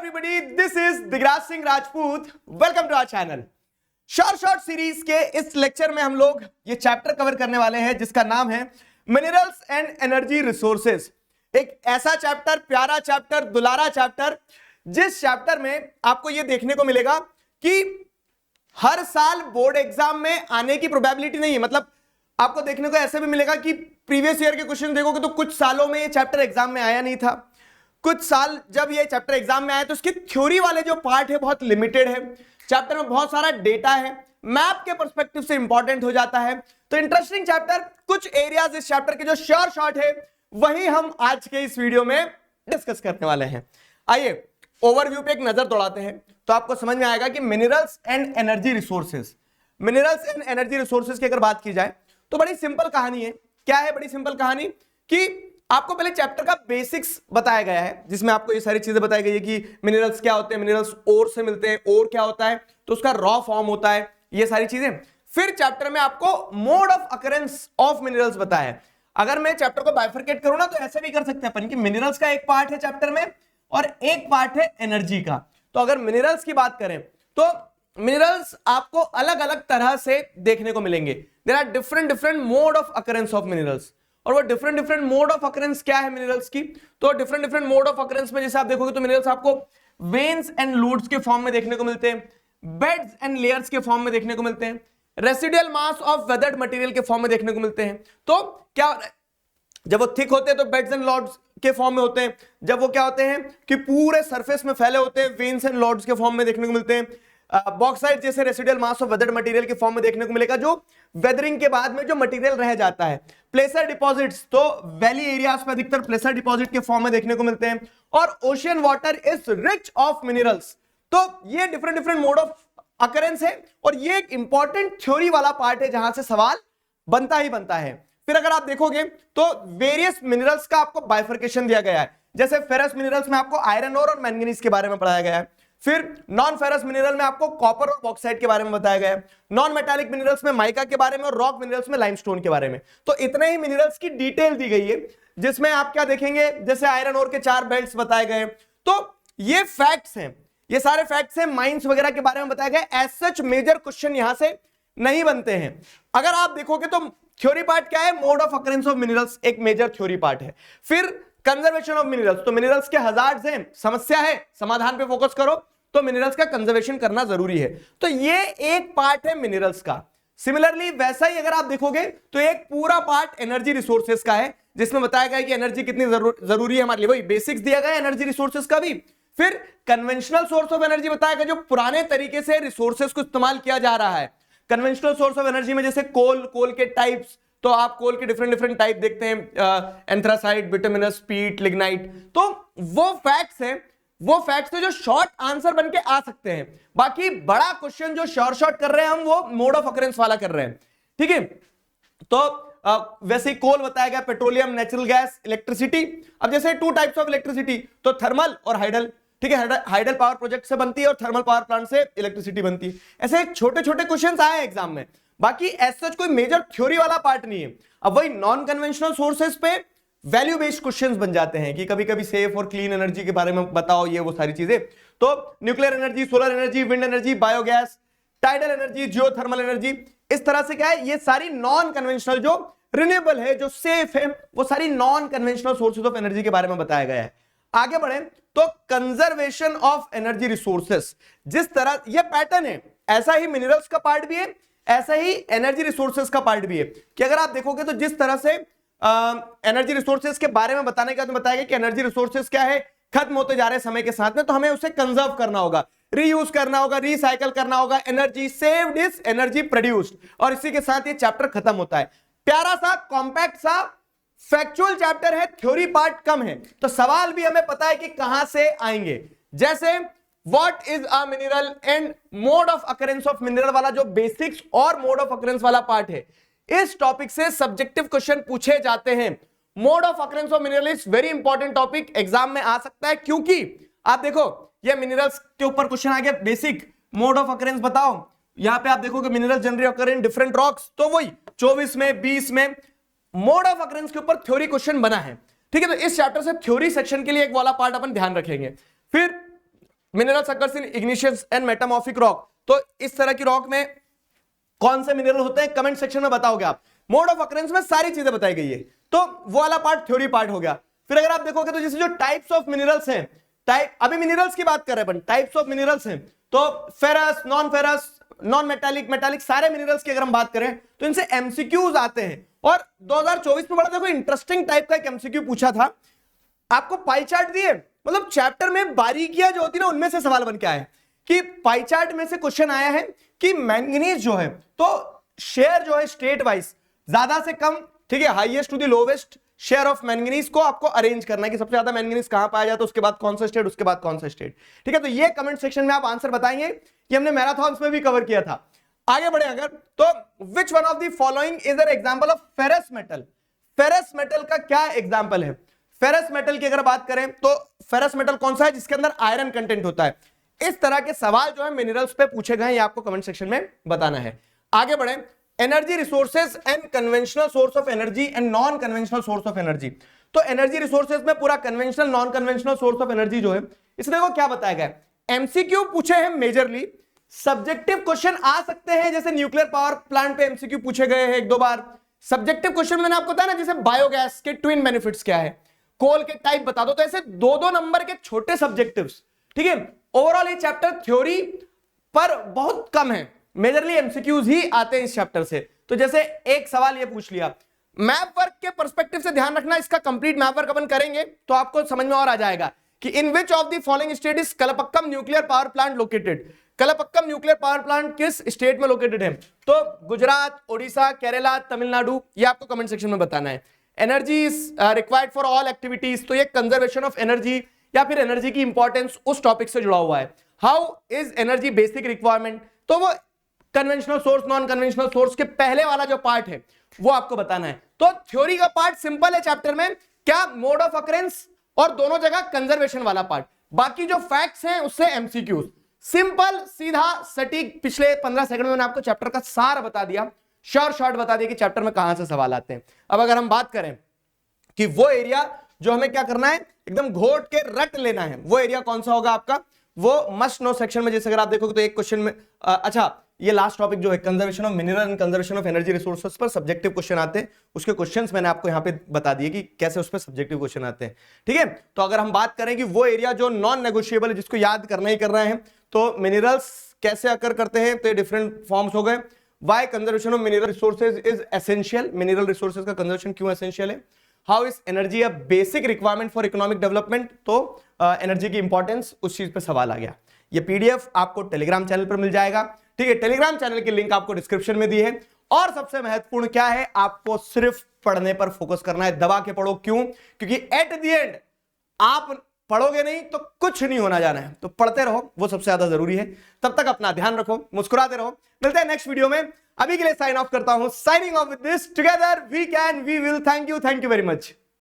everybody, this is Digraj Singh Rajput. Welcome to our channel. Short series के इस lecture में हम लोग ये चैप्टर कवर करने वाले हैं जिसका नाम है मिनरल्स एंड एनर्जी रिसोर्सेज. एक ऐसा चैप्टर, प्यारा चैप्टर, दुलारा चैप्टर, जिस चैप्टर में आपको ये देखने को मिलेगा कि हर साल बोर्ड एग्जाम में आने की प्रोबेबिलिटी नहीं है. मतलब आपको देखने को ऐसे भी मिलेगा कि प्रीवियस ईयर के क्वेश्चन देखोगे तो कुछ सालों में ये चैप्टर एग्जाम में आया नहीं था. कुछ साल जब ये चैप्टर एग्जाम में आया तो इसकी थ्योरी वाले जो पार्ट है बहुत लिमिटेड है. चैप्टर में बहुत सारा डेटा है, मैप के पर्सपेक्टिव से इंपॉर्टेंट हो जाता है. तो इंटरेस्टिंग चैप्टर, कुछ एरियाज इस चैप्टर के जो श्योर शॉर्ट है वही हम आज के इस वीडियो में डिस्कस करने वाले हैं. आइए ओवरव्यू पे एक नजर दौड़ाते हैं तो आपको समझ में आएगा कि minerals and energy resources. Minerals and energy resources की अगर बात की जाए तो बड़ी सिंपल कहानी है. क्या है बड़ी सिंपल कहानी? कि आपको पहले चैप्टर का बेसिक्स बताया गया है जिसमें आपको ये सारी चीजें बताई गई है कि मिनरल्स क्या होते हैं, मिनरल्स ओर से मिलते हैं, ओर क्या होता है तो उसका रॉ फॉर्म होता है, ये सारी चीजें. फिर चैप्टर में आपको mode of occurrence of minerals बताया है. अगर मैं चैप्टर को बाइफरकेट करूं ना तो ऐसे भी कर सकते हैं अपन कि मिनरल्स का एक पार्ट है चैप्टर में और एक पार्ट है एनर्जी का. तो अगर मिनरल्स की बात करें तो मिनरल्स आपको अलग अलग तरह से देखने को मिलेंगे. There are different mode of occurrence of minerals. और वो डिफरेंट मोड ऑफ अकरेंस क्या है मिनरल्स की? तो डिफरेंट मोड ऑफ अकरेंस में जैसे आप देखोगे तो मिनरल्स आपको वेन्स एंड लूड्स के फॉर्म में देखने को मिलते हैं, बेड्स एंड लेयर्स के फॉर्म में देखने को मिलते हैं, residual mass of weathered material के फॉर्म में देखने को मिलते हैं. तो क्या जब वो थिक होते हैं तो बेड्स एंड लॉर्ड्स के फॉर्म में होते हैं. जब वो क्या होते हैं कि पूरे सरफेस में फैले होते हैं, वेन्स एंड लॉर्ड्स के फॉर्म में देखने को मिलते हैं. बॉक्साइट जैसे residual mass of weathered material के फॉर्म में देखने को मिलेगा जो वेदरिंग के बाद में जो मटेरियल रह जाता है. प्लेसर डिपॉजिट्स, तो वैली एरियाज में अधिकतर प्लेसर डिपॉजिट के फॉर्म में देखने को मिलते हैं. और ocean water is rich of minerals. तो ये डिफरेंट मोड ऑफ अकरेंस है और ये एक इंपॉर्टेंट थ्योरी वाला पार्ट है जहां से सवाल बनता ही बनता है. फिर अगर आप देखोगे तो वेरियस मिनरल्स का आपको बाइफर्केशन दिया गया है. जैसे फेरस मिनरल्स में आपको आयरन ओर और मैंगनीज के बारे में पढ़ाया गया है. फिर नॉन फेरस मिनरल में आपको कॉपर और बॉक्साइट के बारे में बताया गया है. नॉन मेटालिक मिनरल्स में माइका के बारे में और रॉक मिनरल्स में लाइमस्टोन के बारे में. तो इतने ही मिनरल्स की डिटेल दी गई है जिसमें आप क्या देखेंगे, जैसे आयरन ओर के 4 बेल्ट्स बताए गए. तो ये फैक्ट्स हैं, ये सारे फैक्ट्स हैं, माइंस वगैरह के बारे में बताया गया. एज सच मेजर क्वेश्चन यहां से नहीं बनते हैं. अगर आप देखोगे तो थ्योरी पार्ट क्या है? Mode of occurrence of minerals एक मेजर थ्योरी पार्ट है. फिर कंजर्वेशन ऑफ मिनरल्स, तो मिनरल्स के हजार्ड्स हैं, समस्या है, समाधान पे फोकस करो, तो मिनरल्स का कंजर्वेशन करना जरूरी है. तो ये एक पार्ट है मिनरल्स का. सिमिलरली वैसा ही अगर आप देखोगे तो एक पूरा पार्ट एनर्जी रिसोर्सेज का है जिसमें बताया गया है कि एनर्जी कितनी जरूरी है हमारे लिए. वही बेसिक्स दिया गया है एनर्जी रिसोर्सेज का भी. फिर कन्वेंशनल सोर्स ऑफ एनर्जी बताया गया, जो पुराने तरीके से रिसोर्सेज को इस्तेमाल किया जा रहा है. कन्वेंशनल सोर्स ऑफ एनर्जी में जैसे कोल के टाइप्स, तो आप कोल के डिफरेंट टाइप देखते हैं, एंथ्रासाइट, बिटुमिनस, पीट, लिग्नाइट. तो वो फैक्ट्स हैं जो शॉर्ट आंसर बन के आ सकते हैं. बाकी बड़ा क्वेश्चन जो शॉर्ट कर रहे हैं हम वो मोड ऑफ अकरेंस वाला कर रहे हैं. ठीक है. तो वैसे ही कोल बताया गया, पेट्रोलियम, नेचुरल गैस, इलेक्ट्रिसिटी. अब जैसे 2 टाइप्स ऑफ इलेक्ट्रिसिटी, तो थर्मल और हाइडल. ठीक है, हाइडल पावर प्रोजेक्ट से बनती है और थर्मल पावर प्लांट से इलेक्ट्रिसिटी बनती है. ऐसे छोटे क्वेश्चंस आए एग्जाम में. बाकी एज सच कोई मेजर थ्योरी वाला पार्ट नहीं है. अब वही नॉन कन्वेंशनल सोर्सेज पे वैल्यू बेस्ड क्वेश्चंस बन जाते हैं कि कभी कभी सेफ और क्लीन एनर्जी के बारे में बताओ, ये वो सारी चीजें. तो nuclear energy, solar energy, wind energy, biogas, tidal energy, geothermal energy, इस तरह से क्या है, ये सारी नॉन कन्वेंशनल जो रिन्यूएबल है, जो सेफ है, वो सारी non conventional sources of energy के बारे में बताया गया है. आगे बढ़े तो कंजर्वेशन ऑफ एनर्जी रिसोर्सेस, जिस तरह ये पैटर्न है, ऐसा ही मिनरल्स का पार्ट भी है, ऐसा ही एनर्जी रिसोर्सेज का पार्ट भी है. कि अगर आप देखोगे तो जिस तरह से एनर्जी रिसोर्सेज के बारे में बताने का तो बताया गया कि एनर्जी रिसोर्सेज क्या है, खत्म होते जा रहे समय के साथ में, तो हमें उसे कंजर्व करना होगा, रीयूज करना होगा, रिसाइकल करना होगा. Energy saved is energy produced. और इसी के साथ ये चैप्टर खत्म होता है. प्यारा सा, कॉम्पैक्ट सा, फैक्चुअल चैप्टर है, थ्योरी पार्ट कम है. तो सवाल भी हमें पता है कि कहां से आएंगे. जैसे what is a mineral and mode of occurrence of mineral वाला जो बेसिक्स और मोड ऑफ अकरेंस वाला पार्ट है, इस टॉपिक से सब्जेक्टिव क्वेश्चन पूछे जाते हैं. Mode of occurrence of mineral is very important topic, exam में आ सकता है. क्योंकि आप देखो ये मिनरल्स के ऊपर क्वेश्चन आ गया, बेसिक मोड ऑफ अकरेंस बताओ. यहां पे आप देखोगे mineral generally occur in different rocks, तो वही 24 में 20 में मोड ऑफ अकरेंस के ऊपर थ्योरी क्वेश्चन बना है. ठीक है, तो इस चैप्टर से थ्योरी सेक्शन के लिए एक वाला पार्ट अपन ध्यान रखेंगे. फिर minerals occurs in igneous and metamorphic rock. तो इस तरह की रॉक में कौन से मिनरल होते हैं कमेंट सेक्शन में बताओगे आप। मोड ऑफ अकरेंस में सारी चीजें बताई गई है, तो वो वाला पार्ट थ्योरी पार्ट हो गया। फिर अगर आप देखोगे तो जैसे जो टाइप्स ऑफ मिनरल्स हैं, टाइप अभी मिनरल्स की बात कर रहे हैं, टाइप्स ऑफ मिनरल्स हैं, तो फेरस, नॉन मेटालिक, मेटालिक, सारे मिनरल्स की अगर हम बात करें तो इनसे एमसीक्यूज आते हैं। और 2024 में बड़ा देखो इंटरेस्टिंग टाइप का एक एमसीक्यू पूछा था, आपको पाई चार्ट दिए, मतलब चैप्टर में बारीकियां जो होती है ना उनमें से सवाल बन के आए कि पाई चार्ट में से क्वेश्चन आया है कि मैंगनीज जो है तो शेयर जो है स्टेट वाइज ज्यादा से कम, ठीक है, highest to the lowest share of manganese को आपको अरेंज करना है कि सबसे ज्यादा मैंगनीज कहां पाया जाता है, उसके बाद कौन सा स्टेट, उसके बाद कौन सा स्टेट। ठीक है, तो ये कमेंट सेक्शन में आप आंसर बताएंगे कि हमने मैराथन में भी कवर किया था। आगे बढ़े अगर तो which one of the following is an example of ferrous metal. Ferrous metal का क्या एग्जांपल है? फेरस मेटल की अगर बात करें तो फेरस मेटल कौन सा है जिसके अंदर आयरन कंटेंट होता है। इस तरह के सवाल जो है मिनरल्स पे पूछे गए, ये आपको कमेंट सेक्शन में बताना है। आगे बढ़े, energy resources and conventional source of energy and non conventional source of energy. तो एनर्जी रिसोर्सेज में पूरा conventional non conventional source of energy जो है, इसमें देखो क्या बताया गया। एमसीक्यू पूछे हैं मेजरली, सब्जेक्टिव क्वेश्चन आ सकते हैं, जैसे न्यूक्लियर पावर प्लांट पे एमसीक्यू पूछे गए हैं एक दो बार। सब्जेक्टिव क्वेश्चन मैंने आपको बताया ना, जैसे बायोगैस के ट्विन बेनिफिट्स क्या है, कोल के टाइप बता दो, तो ऐसे दो दो नंबर के छोटे सब्जेक्टिव्स। ठीक है, ओवरऑल ये चैप्टर थ्योरी पर बहुत कम है, मेजरली एमसीक्यूज ही आते हैं इस चैप्टर से। तो जैसे एक सवाल ये पूछ लिया, मैप वर्क के पर्सपेक्टिव से ध्यान रखना, इसका कंप्लीट मैप वर्क अपन करेंगे तो आपको समझ में और आ जाएगा कि in which of the following state is Kalpakkam nuclear power plant located. Kalpakkam nuclear power plant किस स्टेट में लोकेटेड है? तो गुजरात, ओडिशा, केरला, तमिलनाडु, ये आपको कमेंट सेक्शन में बताना है। Energy is required for all activities, तो ये कंजर्वेशन ऑफ एनर्जी या फिर एनर्जी की इंपॉर्टेंस उस टॉपिक से जुड़ा हुआ है। How is energy basic requirement, तो वो conventional source non conventional source के पहले वाला जो पार्ट है वो आपको बताना है। तो थ्योरी का पार्ट सिंपल है चैप्टर में, क्या मोड ऑफ अकरेंस और दोनों जगह कंजर्वेशन वाला पार्ट, बाकी जो फैक्ट्स हैं उससे एमसीक्यूज। सिंपल सीधा सटीक, पिछले 15 सेकंड में मैंने आपको चैप्टर का सार बता दिया, शॉर्ट बता दिया कि चैप्टर में कहां से सवाल आते हैं। अब अगर हम बात करें कि वो एरिया जो हमें क्या करना है, एकदम घोट के रट लेना है, वो एरिया कौन सा होगा आपका, वो मस्ट नो सेक्शन में। जैसे अगर आप देखोगे तो एक क्वेश्चन में अच्छा ये लास्ट टॉपिक जो है conservation of mineral and conservation of energy resources पर सब्जेक्टिव क्वेश्चन आते हैं, उसके क्वेश्चंस मैंने आपको यहां पे बता दिए कि कैसे उस पर सब्जेक्टिव क्वेश्चन आते हैं। ठीक है, तो अगर हम बात करें कि वो एरिया जो नॉन नेगोशिएबल है, जिसको याद करना ही करना है, तो मिनरल्स कैसे अकर करते हैं, तो ये डिफरेंट फॉर्म्स हो गए। Why conservation of mineral resources is essential, mineral resources का कंजर्वेशन क्यों एसेंशियल है। How is energy a basic requirement for economic development, तो एनर्जी की इंपॉर्टेंस, उस चीज पे सवाल आ गया। ये पीडीएफ आपको टेलीग्राम चैनल पर मिल जाएगा। ठीक है, टेलीग्राम चैनल की लिंक आपको डिस्क्रिप्शन में दी है। और सबसे महत्वपूर्ण क्या है, आपको सिर्फ पढ़ने पर फोकस करना है, दबा के पढ़ो। क्यों? क्योंकि एट द एंड आप पढ़ोगे नहीं तो कुछ नहीं होना जाना है, तो पढ़ते रहो, वो सबसे ज्यादा जरूरी है। तब तक अपना ध्यान रखो, मुस्कुराते रहो। मिलते हैं नेक्स्ट वीडियो में, अभी के लिए साइन ऑफ करता हूं। Signing off with this, together we can we will. Thank you very much.